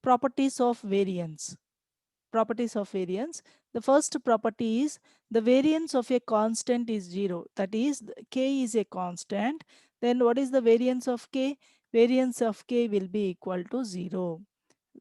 properties of variance. Properties of variance. The first property is the variance of a constant is 0. That is, k is a constant. Then what is the variance of k? Variance of k will be equal to 0.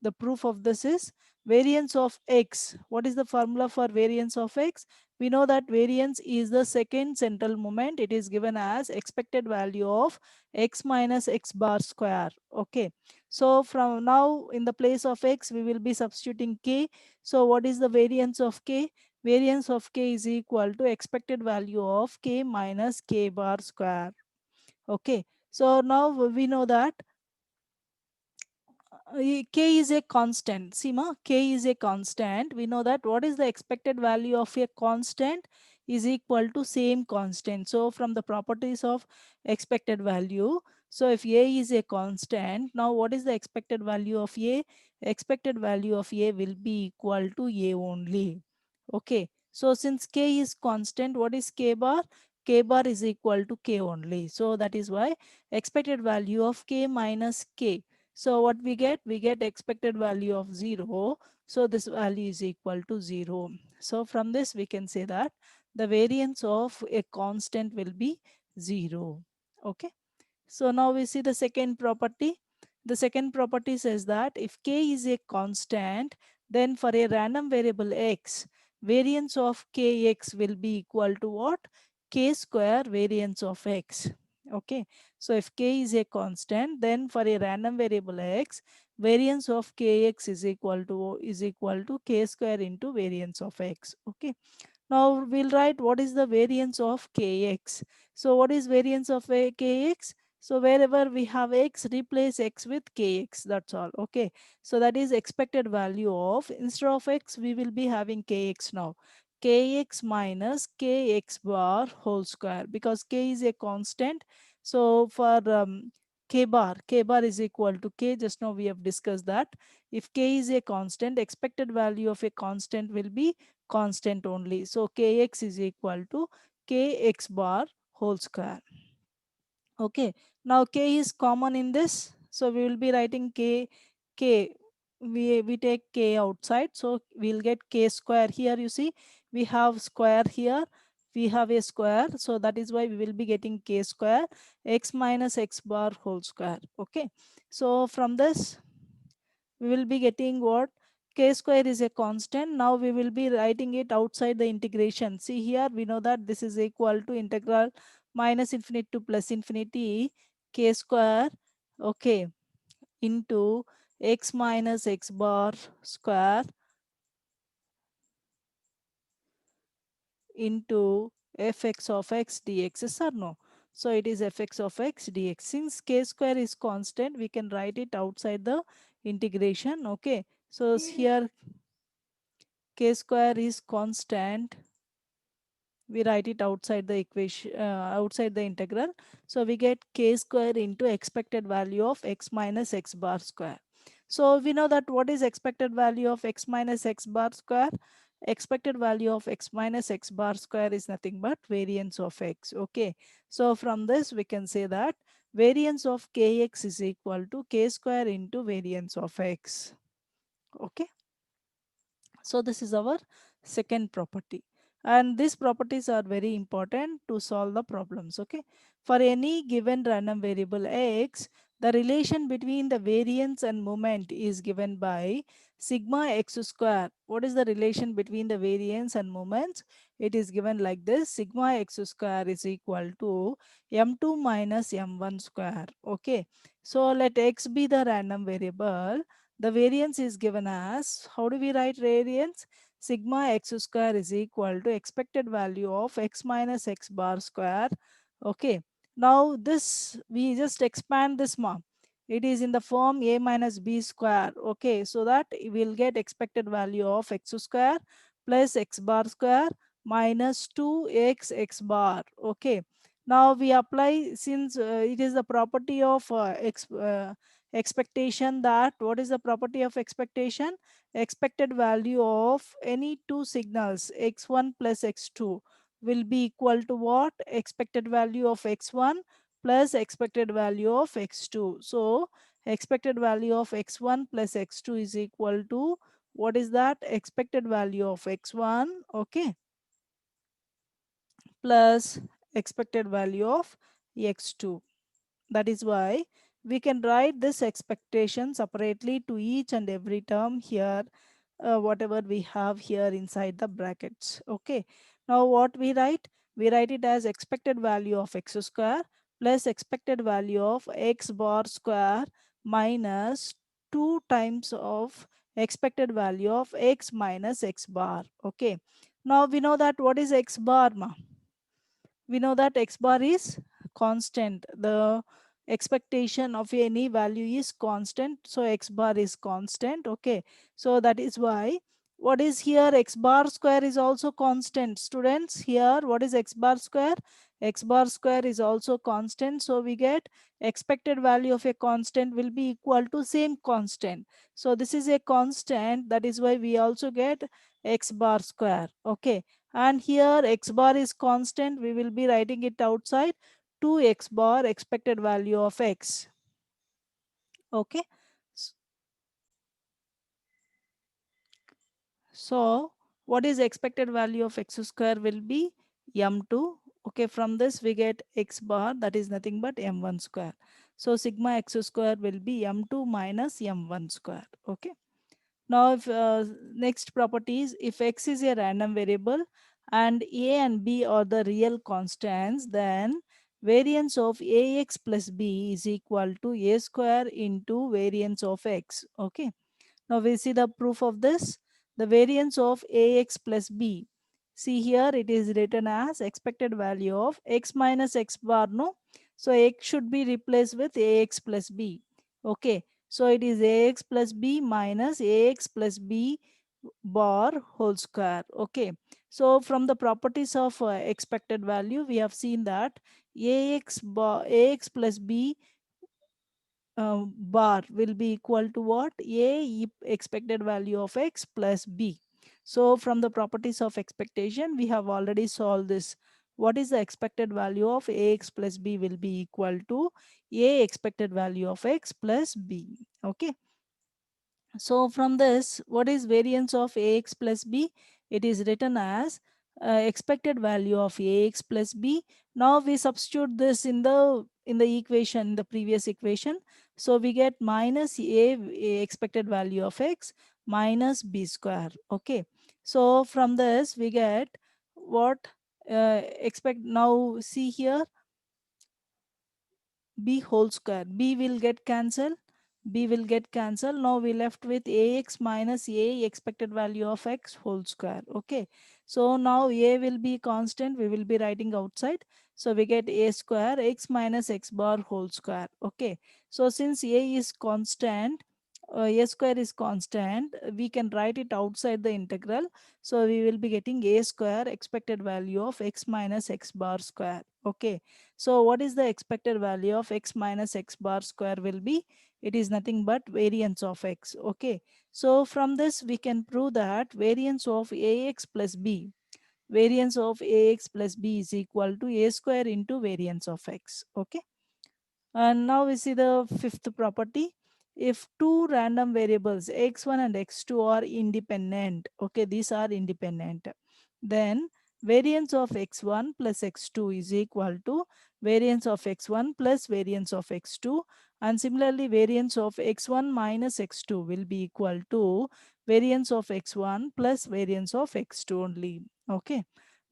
The proof of this is variance of x. What is the formula for variance of x? We know that variance is the second central moment. It is given as expected value of x minus x bar square. Okay. So from now in the place of x we will be substituting k. So what is the variance of k? Variance of k is equal to expected value of k minus k bar square. Okay. So now we know that k is a constant. See, k is a constant. We know that what is the expected value of a constant is equal to same constant. So from the properties of expected value, so if a is a constant, now what is the expected value of a? Expected value of a will be equal to a only. Okay. So since k is constant, what is k bar? K bar is equal to k only. So that is why expected value of k minus k. So what we get? We get expected value of 0. So this value is equal to 0. So from this we can say that the variance of a constant will be 0. Okay. So now we see the second property. The second property says that if k is a constant, then for a random variable x, variance of kx will be equal to what? K square variance of x. Okay. So if k is a constant, then for a random variable x, variance of kx is equal to k square into variance of x. Okay. Now we'll write what is the variance of kx. So what is variance of kx? So wherever we have x, replace x with kx. That's all. Okay. So that is expected value of, instead of x, we will be having kx now. Kx minus kx bar whole square, because k is a constant. So for k bar is equal to k. Just now we have discussed that. If k is a constant, expected value of a constant will be constant only. So kx is equal to kx bar whole square. Okay. Now k is common in this. So we will be writing k. We take k outside. So we'll get k square. Here you see we have square here. We have a square. So that is why we will be getting k square x minus x bar whole square. Okay. So from this we will be getting what? K square is a constant. Now we will be writing it outside the integration. See here, we know that this is equal to integral minus infinity to plus infinity k square, okay, into x minus x bar square into fx of x dx. Yes or no? So it is fx of x dx. Since k square is constant, we can write it outside the integration. Okay. So here k square is constant, we write it outside the equation, outside the integral. So we get k square into expected value of x minus x bar square. So we know that what is expected value of x minus x bar square? Expected value of x minus x bar square is nothing but variance of x. Okay. So from this we can say that variance of kx is equal to k square into variance of x. Okay. So this is our second property. And these properties are very important to solve the problems. Okay. For any given random variable x, the relation between the variance and moment is given by sigma x square. What is the relation between the variance and moments? It is given like this. Sigma x square is equal to m2 minus m1 square. Okay. So let x be the random variable. The variance is given as, how do we write variance? Sigma x square is equal to expected value of x minus x bar square. Okay. Now this, we just expand this it is in the form a minus b square. Okay. So that we'll get expected value of x square plus x bar square minus 2x x bar. Okay. Now we apply, since it is the property of expectation, that what is the property of expectation? Expected value of any two signals x1 plus x2 will be equal to what? Expected value of x1 plus expected value of x2. So expected value of x1 plus x2 is equal to, what is that? Expected value of x1, okay, plus expected value of x2. That is why we can write this expectation separately to each and every term here, whatever we have here inside the brackets. Okay. Now what we write? We write it as expected value of x square plus expected value of x bar square minus 2 times of expected value of x minus x bar. Okay. Now we know that what is x bar, ma? We know that x bar is constant. The expectation of any value is constant, so x bar is constant. Okay, so that is why what is here, x bar square is also constant. Students, here what is x bar square? X bar square is also constant, so we get expected value of a constant will be equal to same constant. So this is a constant, that is why we also get x bar square. Okay, and here x bar is constant, we will be writing it outside 2x bar expected value of x. Okay, so what is expected value of x square will be m2. Okay, from this we get x bar, that is nothing but m1 square. So sigma x square will be m2 minus m1 square. Okay. Now, if next property is, if x is a random variable and a and b are the real constants, then variance of ax plus b is equal to a square into variance of x. Okay. Now we see the proof of this. The variance of ax plus b. See here it is written as expected value of x minus x bar, no? So x should be replaced with ax plus b. Okay. So it is ax plus b minus ax plus b bar whole square. Okay. So from the properties of expected value, we have seen that ax plus b bar will be equal to what? A expected value of x plus b. So from the properties of expectation, we have already solved this. What is the expected value of ax plus b will be equal to a expected value of x plus b. Okay. So from this, what is variance of ax plus b? It is written as expected value of ax plus b. Now we substitute this in the equation, the previous equation. So we get minus a expected value of x minus b square. Okay. So from this we get what expect. Now see here, b whole square, b will get cancelled, b will get cancelled. Now we left with ax minus a expected value of x whole square. Okay, so now a will be constant, we will be writing outside, so we get a square x minus x bar whole square. Okay, so since a is constant, a square is constant, we can write it outside the integral, so we will be getting a square expected value of x minus x bar square. Okay, so what is the expected value of x minus x bar square will be? It is nothing but variance of x. Okay. So from this we can prove that variance of ax plus b, variance of ax plus b is equal to a square into variance of x. Okay. And now we see the fifth property. If two random variables x1 and x2 are independent, okay, these are independent, then variance of x1 plus x2 is equal to variance of x1 plus variance of x2, and similarly variance of x1 minus x2 will be equal to variance of x1 plus variance of x2 only. Okay.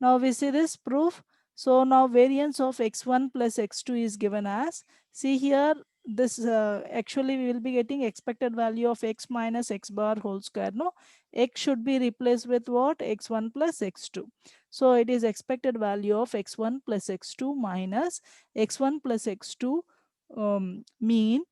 Now we see this proof. So now variance of x1 plus x2 is given as, see here, this actually we will be getting expected value of x minus x bar whole square. No, x should be replaced with what? X1 plus x2. So it is expected value of x1 plus x2 minus x1 plus x2 mean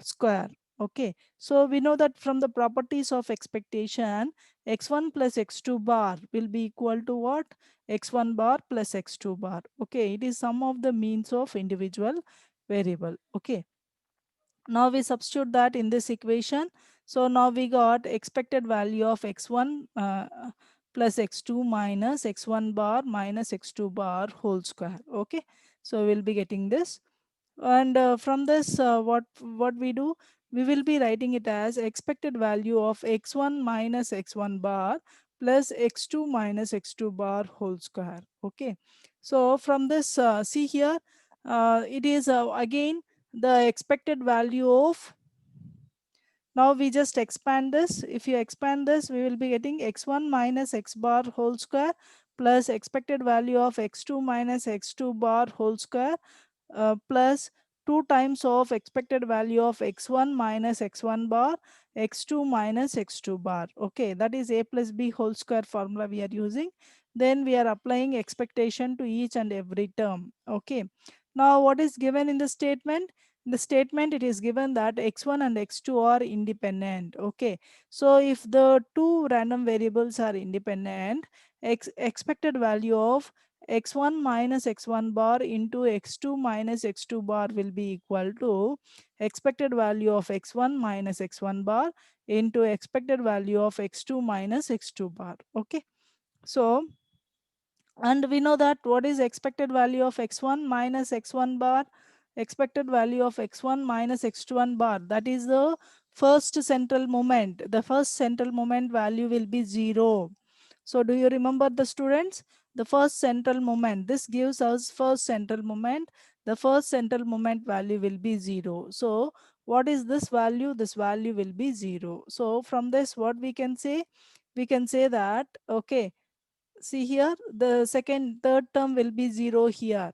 square. Okay, so we know that from the properties of expectation, x1 plus x2 bar will be equal to what? X1 bar plus x2 bar. Okay, it is sum of the means of individual variable. Okay, now we substitute that in this equation. So now we got expected value of x1 plus x2 minus x1 bar minus x2 bar whole square. Okay, so we'll be getting this. And from this what we do, we will be writing it as expected value of x1 minus x1 bar plus x2 minus x2 bar whole square. Okay, so from this, see here, it is again the expected value of, now we just expand this. If you expand this, we will be getting x1 minus x bar whole square plus expected value of x2 minus x2 bar whole square plus 2 times of expected value of x1 minus x1 bar, x2 minus x2 bar. Okay, that is a plus b whole square formula we are using. Then we are applying expectation to each and every term. Okay, now what is given in the statement? In the statement, it is given that x1 and x2 are independent. Okay, so if the two random variables are independent, expected value of x1 minus x1 bar into x2 minus x2 bar will be equal to expected value of x1 minus x1 bar into expected value of x2 minus x2 bar. Okay, so and we know that what is expected value of x1 minus x1 bar, expected value of x1 minus x1 bar, that is the first central moment. The first central moment value will be 0. So do you remember the students? The first central moment, this gives us first central moment. The first central moment value will be 0. So what is this value? This value will be 0. So from this, what we can say? We can say that, okay, see here, the third term will be 0 here.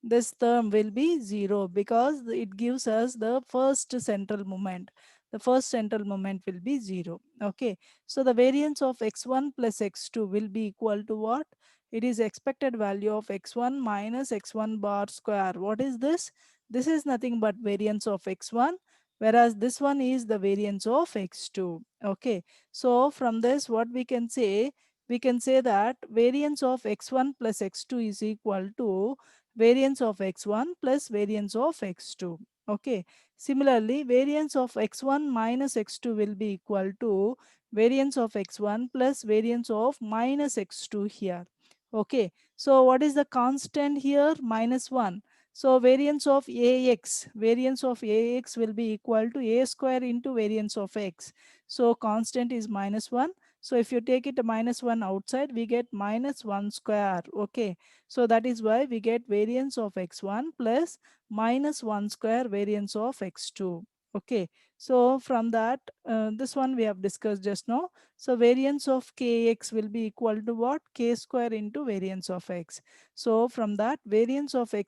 This term will be 0 because it gives us the first central moment. The first central moment will be 0. Okay, so the variance of x1 plus x2 will be equal to what? It is expected value of x1 minus x1 bar square. What is this? This is nothing but variance of x1, whereas this one is the variance of x2. Okay, so from this, what we can say? We can say that variance of x1 plus x2 is equal to variance of x1 plus variance of x2. Okay. Similarly, variance of x1 minus x2 will be equal to variance of x1 plus variance of minus x2 here. Okay. So what is the constant here? Minus 1. So variance of ax will be equal to a square into variance of x. So constant is minus 1. So if you take it a minus 1 outside, we get minus 1 square. Okay. So that is why we get variance of x1 plus minus 1 square variance of x2. Okay. So from that, this one we have discussed just now. So variance of kx will be equal to what? K square into variance of x. So from that, variance of x